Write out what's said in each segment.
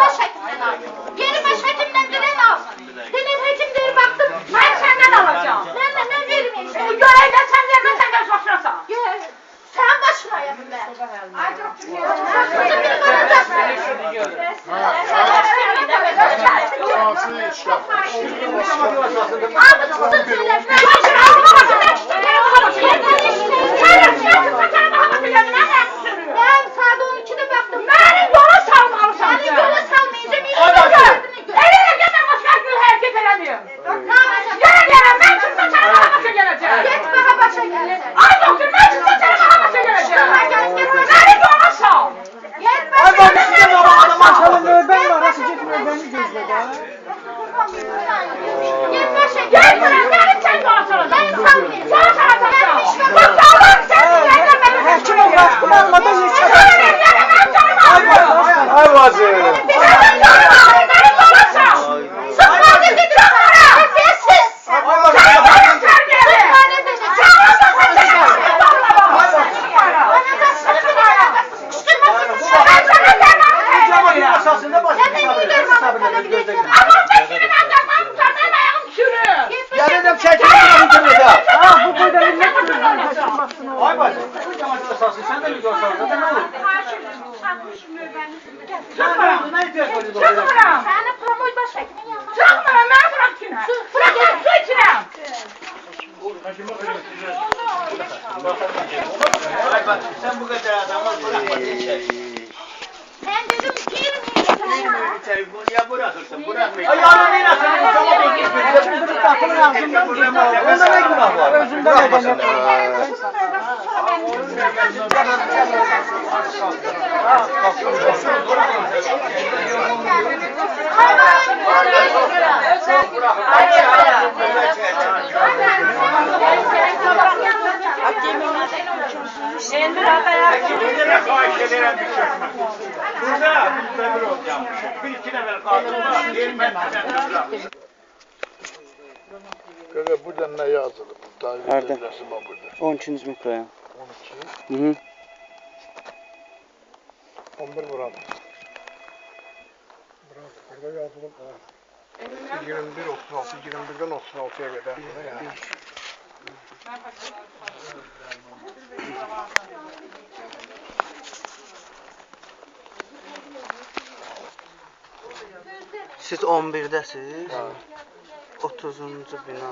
baş hekimden al. Yeni baş hekimden diren al. Diren hekimleri baktım. Ben senden alacağım. Ben vermeyeceğim. Bu görevde sen vermezsen ben başlasam. Sen başına yapın ben. Ay çok güzel. Beni banacaksın. Abi tutun söyle. Ben saat 12'de baktım. Benim yola salmalısın. Benim yola salmayacağım. Eline gelin başka gün hareket edemiyorum. Gene ben çıksa sana başa geleceğim. Git bana başa geleceğim. Ay doktor ben çıksa sana başa geleceğim. Benim yola sal. Ay bak işte baba maşallah növbem var. Nasıl gitmiyor beni gözle de. Git başa gel. Benim sen yola salacağım. Ben salmayayım. Sana salacağım. Bak sağlam sensin. Hekim ol baktım almadan yaşadım. Ay bacı. Yardım çekilin de. Ah bu burada millet kızı. Ay bacı. Bu camaatı esasın sen de mi görsen zaten ne olur? Sen ne ihtiyaç var burada? Senin promoy baş hekimin yanına. Çıkmıram, ben bırak içine. Bırak su içine. Ay bacı sen bu kadar adamı bırakma diye. Sen dedim girmeyin. İçeri bunu ya bırakırsın bırakmayın. Ay yanına nasıl? Tamam gitme. Kırık kapının ağzından girme. Onda ne günah var? Özünde medeniyet. Kaka burada ne yazılı? Nerede? Resim var burada. 12. mikroya. 12. Hı hı. 11 burada. Burada yazılı. 21 36 21'den 36'ya kadar. Siz 11'dəsiz. 30-cu bina.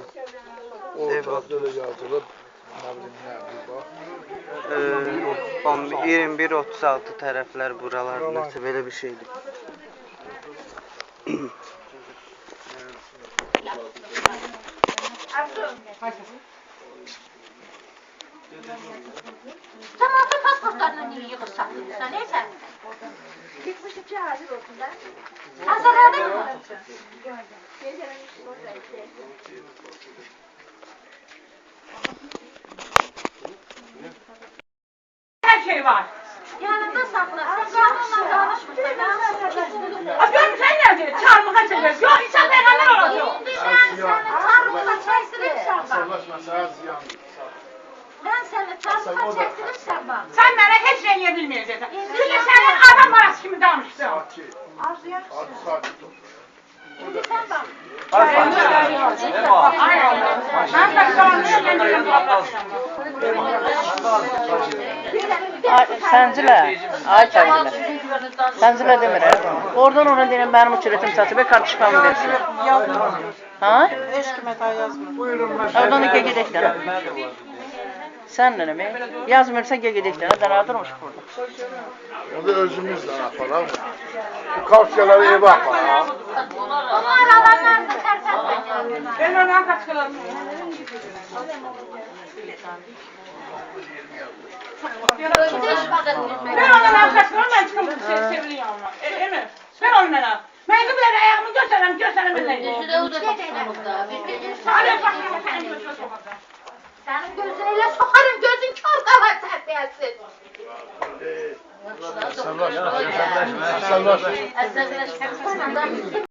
Ev Orada da yazılı. Ne bileyim ne bir bak. 21-36 tərəflər buralar nəsə belə bir şeydir. Sen orada pasportlarını niye yığır saklıyorsun? Neyse. Gitmişim cihazı olsun da. Hazırladın mı? Her şey var. Yanında sakla. Sen canınla danışmışsın. Gör sen nerede? Çarmıha çekiyorsun. Yok insan peygamber olacak. Şimdi ben seni çarmıha çektirirsen bak. Savaşmasa ziyan. Ben seni çarmıha çektirirsen bak. Sen bana hiç şey bilmeyeceksin. Çünkü senin adam parası kimi danıştın. Sakin. Hadi sakin ol. Şimdi sen bak. Aynen. Ben de şu an ne geliyorum? Səncilə, ay səncilə. Səncilə demirəm. Oradan ona deyirəm mənim uçuretim saçı və kartışkamı versin. Ha? Heç kimə daha yazmır. Oradan da gedək də. Sen ne demek? Yazmıyorsan gedək də. Dana durmuş burada. Onu özümüzle yapalım. Bu kavşaları eve yapalım. Onlar alanlar da tertemiz. Ben ondan kaç kılalım. Ben ondan kaç kılalım. Ben çıkıp seviliyorum. Emir. Ben ondan. Ben de böyle ayağımı gösterem bileyim. Hadi bakayım sen gözüne sokakta. Senin gözüyle sokarım, gözün kör kalar terbiyesiz. Savaşma. Savaşma.